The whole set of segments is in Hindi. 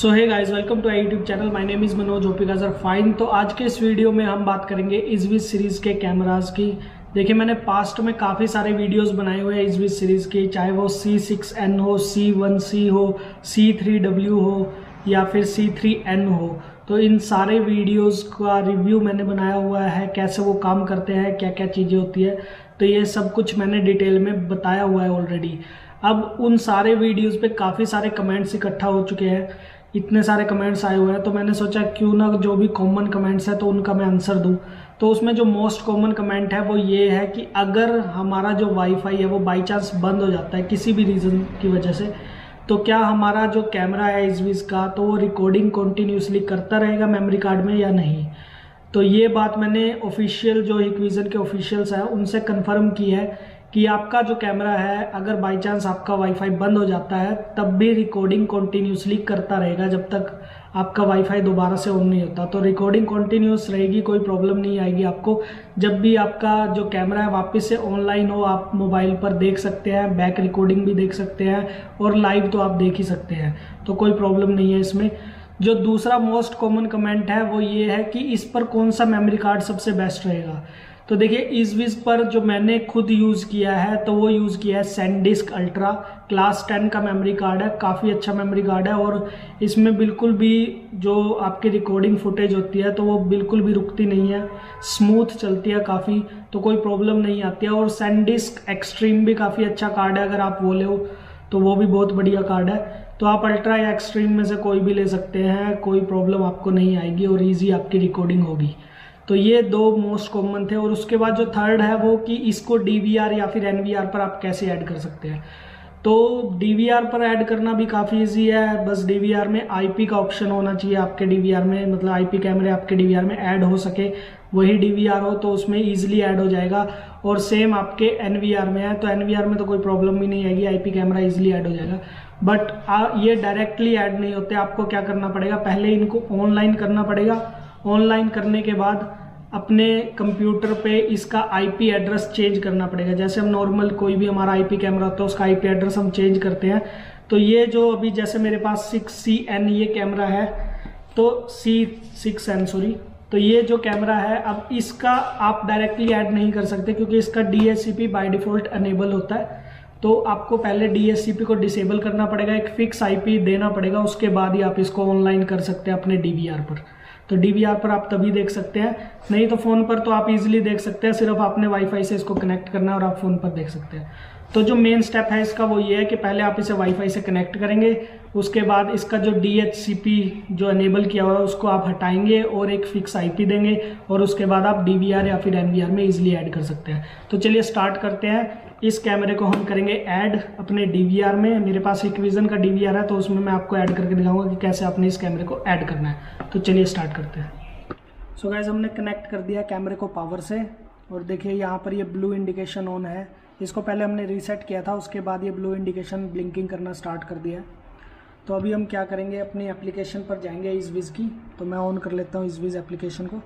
So hey guys, welcome to YouTube channel. My name is Manoj, hope you guys are fine. तो आज के इस वीडियो में हम बात करेंगे इजविस सीरीज़ के कैमरास की। देखिए, मैंने पास्ट में काफ़ी सारे वीडियोस बनाए हुए हैं इजविस सीरीज़ के, चाहे वो C6N हो, C1C हो, C3W हो या फिर C3N हो। तो इन सारे वीडियोस का रिव्यू मैंने बनाया हुआ है, कैसे वो काम करते हैं, क्या क्या चीज़ें होती है। तो ये सब कुछ मैंने डिटेल में बताया हुआ है ऑलरेडी। अब उन सारे वीडियोस पे काफ़ी सारे कमेंट्स इकट्ठा हो चुके हैं, इतने सारे कमेंट्स आए हुए हैं, तो मैंने सोचा क्यों ना जो भी कॉमन कमेंट्स है तो उनका मैं आंसर दूं। तो उसमें जो मोस्ट कॉमन कमेंट है वो ये है कि अगर हमारा जो वाईफाई है वो बाई चांस बंद हो जाता है किसी भी रीज़न की वजह से, तो क्या हमारा जो कैमरा है इजविस का, तो वो रिकॉर्डिंग कंटिन्यूसली करता रहेगा मेमोरी कार्ड में या नहीं। तो ये बात मैंने ऑफिशियल जो हिकविजन के ऑफिशियल्स हैं उनसे कंफर्म की है कि आपका जो कैमरा है, अगर बाई चांस आपका वाईफाई बंद हो जाता है तब भी रिकॉर्डिंग कंटिन्यूसली करता रहेगा जब तक आपका वाईफाई दोबारा से ऑन नहीं होता। तो रिकॉर्डिंग कंटिन्यूस रहेगी, कोई प्रॉब्लम नहीं आएगी आपको। जब भी आपका जो कैमरा है वापस से ऑनलाइन हो, आप मोबाइल पर देख सकते हैं, बैक रिकॉर्डिंग भी देख सकते हैं और लाइव तो आप देख ही सकते हैं, तो कोई प्रॉब्लम नहीं है इसमें। जो दूसरा मोस्ट कॉमन कमेंट है वो ये है कि इस पर कौन सा मेमोरी कार्ड सबसे बेस्ट रहेगा। तो देखिए, इजविस पर जो मैंने खुद यूज़ किया है तो वो यूज़ किया है सैनडिस्क अल्ट्रा क्लास 10 का मेमोरी कार्ड है। काफ़ी अच्छा मेमोरी कार्ड है और इसमें बिल्कुल भी जो आपकी रिकॉर्डिंग फुटेज होती है तो वो बिल्कुल भी रुकती नहीं है, स्मूथ चलती है काफ़ी, तो कोई प्रॉब्लम नहीं आती है। और सैनडिस्क एक्सट्रीम भी काफ़ी अच्छा कार्ड है, अगर आप वो ले तो वो भी बहुत बढ़िया कार्ड है। तो आप अल्ट्रा या एक्सट्रीम में से कोई भी ले सकते हैं, कोई प्रॉब्लम आपको नहीं आएगी और ईजी आपकी रिकॉर्डिंग होगी। तो ये दो मोस्ट कॉमन थे। और उसके बाद जो थर्ड है वो कि इसको डीवीआर या फिर एनवीआर पर आप कैसे ऐड कर सकते हैं। तो डीवीआर पर ऐड करना भी काफ़ी इजी है। बस डीवीआर में आईपी का ऑप्शन होना चाहिए आपके डीवीआर में, मतलब आईपी कैमरे आपके डीवीआर में ऐड हो सके, वही डीवीआर हो तो उसमें इजीली ऐड हो जाएगा। और सेम आपके एनवीआर में है तो एनवीआर में तो कोई प्रॉब्लम भी नहीं आएगी, आईपी कैमरा इजीली ऐड हो जाएगा। बट ये डायरेक्टली ऐड नहीं होते। आपको क्या करना पड़ेगा, पहले इनको ऑनलाइन करना पड़ेगा। ऑनलाइन करने के बाद अपने कंप्यूटर पे इसका आईपी एड्रेस चेंज करना पड़ेगा। जैसे हम नॉर्मल कोई भी हमारा आईपी कैमरा होता है उसका आईपी एड्रेस हम चेंज करते हैं। तो ये जो अभी जैसे मेरे पास 6CN ये कैमरा है, तो C6N सॉरी, तो ये जो कैमरा है अब इसका आप डायरेक्टली ऐड नहीं कर सकते क्योंकि इसका DHCP बाय डिफॉल्ट अनेबल होता है। तो आपको पहले DHCP को डिसेबल करना पड़ेगा, एक फिक्स आईपी देना पड़ेगा, उसके बाद ही आप इसको ऑनलाइन कर सकते हैं अपने डीवीआर पर। तो डीवीआर पर आप तभी देख सकते हैं, नहीं तो फ़ोन पर तो आप इजीली देख सकते हैं, सिर्फ आपने वाईफाई से इसको कनेक्ट करना है और आप फ़ोन पर देख सकते हैं। तो जो मेन स्टेप है इसका वो ये है कि पहले आप इसे वाईफाई से कनेक्ट करेंगे, उसके बाद इसका जो DHCP जो अनेबल किया हुआ है उसको आप हटाएंगे और एक फिक्स आईपी देंगे और उसके बाद आप डीवीआर या फिर एनवीआर में इजीली ऐड कर सकते हैं। तो चलिए स्टार्ट करते हैं। इस कैमरे को हम करेंगे ऐड अपने डीवीआर में। मेरे पास हिकविजन का डीवीआर है तो उसमें मैं आपको ऐड करके दिखाऊंगा कि कैसे आपने इस कैमरे को ऐड करना है। तो चलिए स्टार्ट करते हैं। सो गाइस, हमने कनेक्ट कर दिया कैमरे को पावर से और देखिए यहाँ पर ये ब्लू इंडिकेशन ऑन है। इसको पहले हमने रीसेट किया था, उसके बाद ये ब्लू इंडिकेशन ब्लिंकिंग करना स्टार्ट कर दिया है। तो अभी हम क्या करेंगे, अपनी एप्लीकेशन पर जाएंगे इजविस की। तो मैं ऑन कर लेता हूँ इजविस एप्लीकेशन को।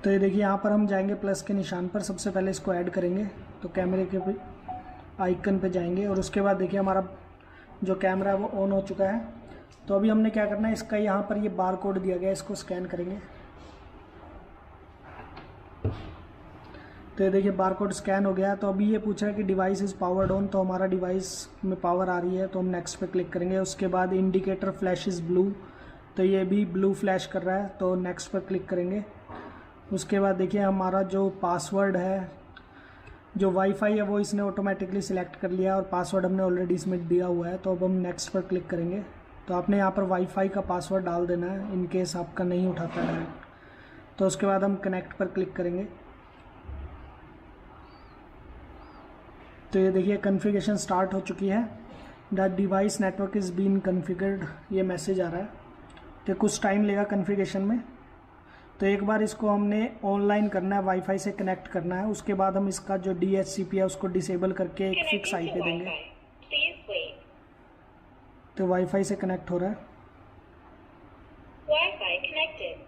तो ये देखिए यहाँ पर हम जाएंगे प्लस के निशान पर, सबसे पहले इसको ऐड करेंगे। तो कैमरे के आइकन पे जाएंगे और उसके बाद देखिए हमारा जो कैमरा है वो ऑन हो चुका है। तो अभी हमने क्या करना है, इसका यहाँ पर ये बार कोड दिया गया है, इसको स्कैन करेंगे। तो ये देखिए बार कोड स्कैन हो गया है। तो अभी ये पूछा है कि डिवाइस इज़ पावर्ड ऑन, तो हमारा डिवाइस में पावर आ रही है, तो हम नेक्स्ट पे क्लिक करेंगे। उसके बाद इंडिकेटर फ्लैश इज़ ब्लू, तो ये भी ब्लू फ्लैश कर रहा है, तो नेक्स्ट पर क्लिक करेंगे। उसके बाद देखिए हमारा जो पासवर्ड है, जो वाईफाई है वो इसने ऑटोमेटिकली सिलेक्ट कर लिया है और पासवर्ड हमने ऑलरेडी इसमें दिया हुआ है। तो अब हम नेक्स्ट पर क्लिक करेंगे। तो आपने यहाँ पर वाईफाई का पासवर्ड डाल देना है इन केस आपका नहीं उठाता है। तो उसके बाद हम कनेक्ट पर क्लिक करेंगे। तो ये देखिए कॉन्फ़िगरेशन स्टार्ट हो चुकी है। The device network is been configured, ये मैसेज आ रहा है। तो कुछ टाइम लेगा कॉन्फ़िगरेशन में। तो एक बार इसको हमने ऑनलाइन करना है, वाईफाई से कनेक्ट करना है, उसके बाद हम इसका जो DHCP है उसको डिसेबल करके एक फिक्स आईपी देंगे। तो वाईफाई से कनेक्ट हो रहा है। Wifi connected.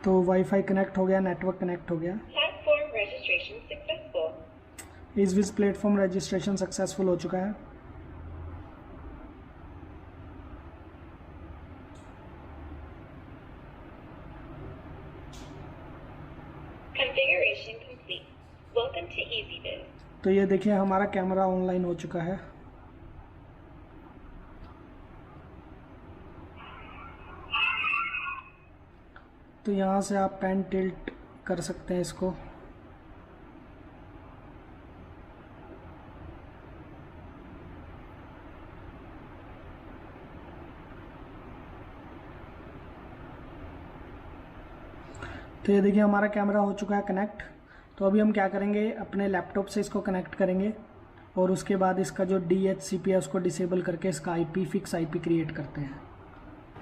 तो वाईफाई कनेक्ट हो गया, नेटवर्क कनेक्ट हो गया। Platform registration successful. इज़विज़ प्लेटफॉर्म रजिस्ट्रेशन सक्सेसफुल हो चुका है। Configuration complete. Welcome to EasyViz. तो ये देखिए हमारा कैमरा ऑनलाइन हो चुका है। तो यहाँ से आप पेन टिल्ट कर सकते हैं इसको। तो ये देखिए हमारा कैमरा हो चुका है कनेक्ट। तो अभी हम क्या करेंगे, अपने लैपटॉप से इसको कनेक्ट करेंगे और उसके बाद इसका जो DHCP है उसको डिसेबल करके इसका IP फिक्स IP क्रिएट करते हैं।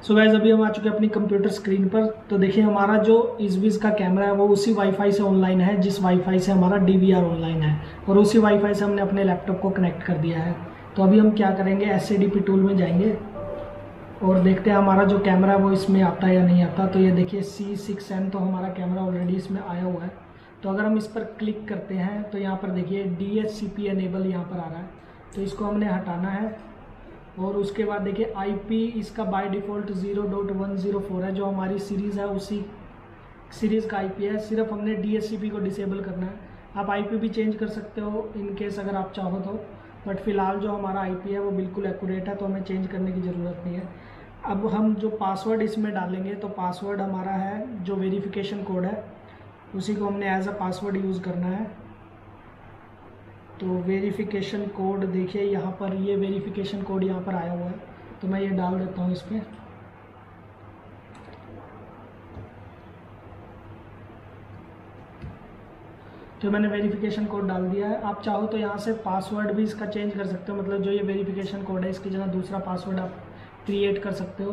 सो गाइस अभी हम आ चुके हैं अपनी कंप्यूटर स्क्रीन पर। तो देखिए हमारा जो इज़विज़ का कैमरा है वो उसी वाईफाई से ऑनलाइन है जिस वाईफाई से हमारा DVR ऑनलाइन है, और उसी वाईफाई से हमने अपने लैपटॉप को कनेक्ट कर दिया है। तो अभी हम क्या करेंगे, SADP टूल में जाएंगे और देखते हैं हमारा जो कैमरा है वो इसमें आता है या नहीं आता। तो ये देखिए C6N तो हमारा कैमरा ऑलरेडी इसमें आया हुआ है। तो अगर हम इस पर क्लिक करते हैं तो यहाँ पर देखिए DHCP एनेबल यहाँ पर आ रहा है, तो इसको हमने हटाना है। और उसके बाद देखिए IP इसका बाय डिफ़ॉल्ट 0.104 है, जो हमारी सीरीज़ है उसी सीरीज़ का IP है। सिर्फ हमने DHCP को डिसेबल करना है। आप IP भी चेंज कर सकते हो इन केस अगर आप चाहो तो, बट फिलहाल जो हमारा IP है वो बिल्कुल एक्यूरेट है, तो हमें चेंज करने की ज़रूरत नहीं है। अब हम जो पासवर्ड इसमें डालेंगे, तो पासवर्ड हमारा है जो वेरिफिकेशन कोड है उसी को हमने एज अ पासवर्ड यूज़ करना है। तो वेरिफिकेशन कोड देखिए यहाँ पर, ये वेरिफिकेशन कोड यहाँ पर आया हुआ है, तो मैं ये डाल देता हूँ इसमें। तो मैंने वेरिफिकेशन कोड डाल दिया है। आप चाहो तो यहाँ से पासवर्ड भी इसका चेंज कर सकते हो, मतलब जो ये वेरिफिकेशन कोड है इसकी जगह दूसरा पासवर्ड आप क्रिएट कर सकते हो।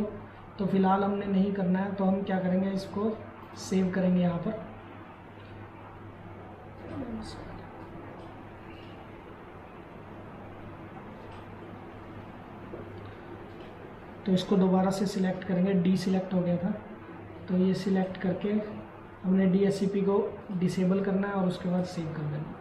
तो फिलहाल हमने नहीं करना है, तो हम क्या करेंगे, इसको सेव करेंगे यहाँ पर। तो इसको दोबारा से सिलेक्ट करेंगे, डी सिलेक्ट हो गया था, तो ये सिलेक्ट करके हमने DHCP को डिसेबल करना है और उसके बाद सेव कर देना।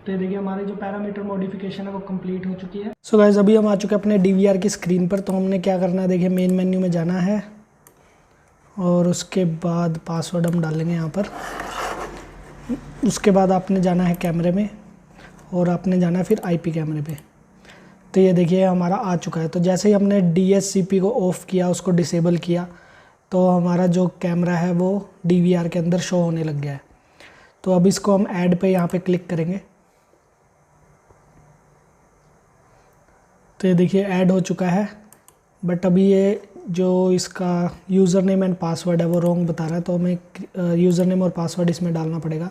तो ये देखिए हमारी जो पैरामीटर मॉडिफिकेशन है वो कंप्लीट हो चुकी है। सो गाइस अभी हम आ चुके हैं अपने DVR की स्क्रीन पर। तो हमने क्या करना है, देखिए मेन मेन्यू में जाना है और उसके बाद पासवर्ड हम डालेंगे यहाँ पर। उसके बाद आपने जाना है कैमरे में और आपने जाना है फिर IP कैमरे पे। तो ये देखिए हमारा आ चुका है। तो जैसे ही हमने DHCP को ऑफ़ किया, उसको डिसेबल किया, तो हमारा जो कैमरा है वो DVR के अंदर शो होने लग गया है। तो अब इसको हम ऐड पे यहाँ पे क्लिक करेंगे। तो ये देखिए ऐड हो चुका है, बट अभी ये जो इसका यूज़र नेम एंड पासवर्ड है वो रॉन्ग बता रहा है, तो हमें यूज़र नेम और पासवर्ड इसमें डालना पड़ेगा।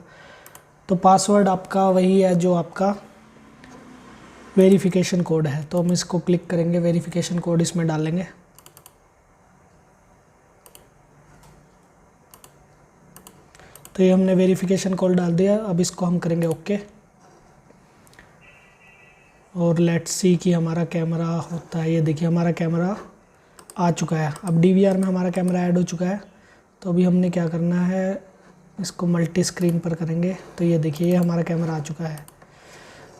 तो पासवर्ड आपका वही है जो आपका वेरिफिकेशन कोड है। तो हम इसको क्लिक करेंगे, वेरिफिकेशन कोड इसमें डालेंगे। तो ये हमने वेरिफिकेशन कोड डाल दिया। अब इसको हम करेंगे ओके, और लेट्स सी कि हमारा कैमरा होता है। ये देखिए हमारा कैमरा आ चुका है। अब DVR में हमारा कैमरा ऐड हो चुका है। तो अभी हमने क्या करना है, इसको मल्टी स्क्रीन पर करेंगे। तो ये देखिए ये हमारा कैमरा आ चुका है।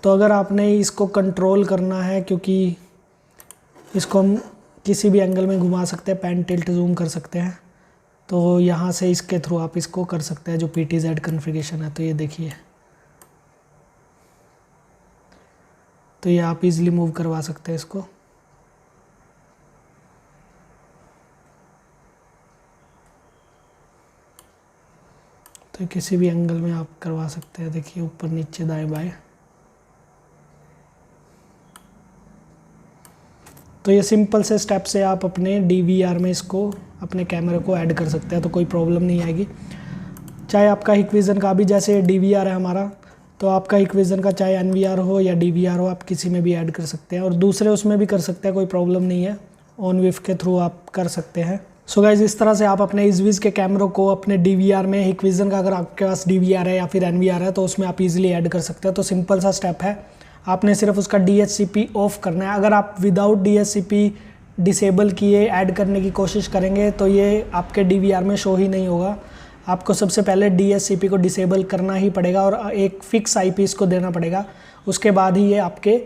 तो अगर आपने इसको कंट्रोल करना है, क्योंकि इसको हम किसी भी एंगल में घुमा सकते हैं, पैन टिल्ट जूम कर सकते हैं, तो यहाँ से इसके थ्रू आप इसको कर सकते हैं जो PTZ कॉन्फ़िगरेशन है। तो ये देखिए, तो ये आप इजीली मूव करवा सकते हैं इसको। तो किसी भी एंगल में आप करवा सकते हैं। देखिए ऊपर नीचे दाएं बाएं। तो ये सिंपल से स्टेप से आप अपने DVR में इसको अपने कैमरे को ऐड कर सकते हैं, तो कोई प्रॉब्लम नहीं आएगी। चाहे आपका हिकविज़न का भी जैसे DVR है हमारा, तो आपका हिकविज़न का चाहे NVR हो या DVR हो, आप किसी में भी ऐड कर सकते हैं और दूसरे उसमें भी कर सकते हैं, कोई प्रॉब्लम नहीं है। OnVIF के थ्रू आप कर सकते हैं। सो गाइज इस तरह से आप अपने इज़विज़ के कैमरों को अपने DVR में, हिकविज़न का अगर आपके पास DVR है या फिर NVR है तो उसमें आप इजीली ऐड कर सकते हैं। तो सिंपल सा स्टेप है, आपने सिर्फ उसका DHCP ऑफ करना है। अगर आप विदाउट DHCP डिसेबल किए ऐड करने की कोशिश करेंगे तो ये आपके DVR में शो ही नहीं होगा। आपको सबसे पहले DSCP को डिसेबल करना ही पड़ेगा और एक फ़िक्स IP इसको देना पड़ेगा। उसके बाद ही ये आपके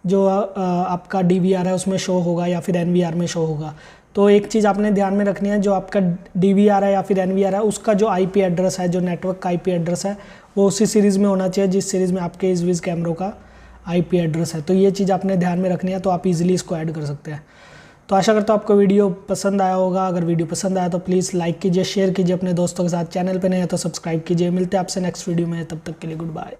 जो आपका DVR है उसमें शो होगा या फिर NVR में शो होगा। तो एक चीज़ आपने ध्यान में रखनी है, जो आपका DVR है या फिर NVR है उसका जो IP एड्रेस है, जो नेटवर्क का IP एड्रेस है वो उसी सीरीज़ में होना चाहिए जिस सीरीज़ में आपके इजविज़ कैमरों का IP एड्रेस है। तो ये चीज़ आपने ध्यान में रखनी है, तो आप इजीली इसको ऐड कर सकते हैं। तो आशा करता हूँ आपको वीडियो पसंद आया होगा। अगर वीडियो पसंद आया तो प्लीज़ लाइक कीजिए, शेयर कीजिए अपने दोस्तों के साथ। चैनल पे नए हैं तो सब्सक्राइब कीजिए। मिलते हैं आपसे नेक्स्ट वीडियो में, तब तक के लिए गुड बाय।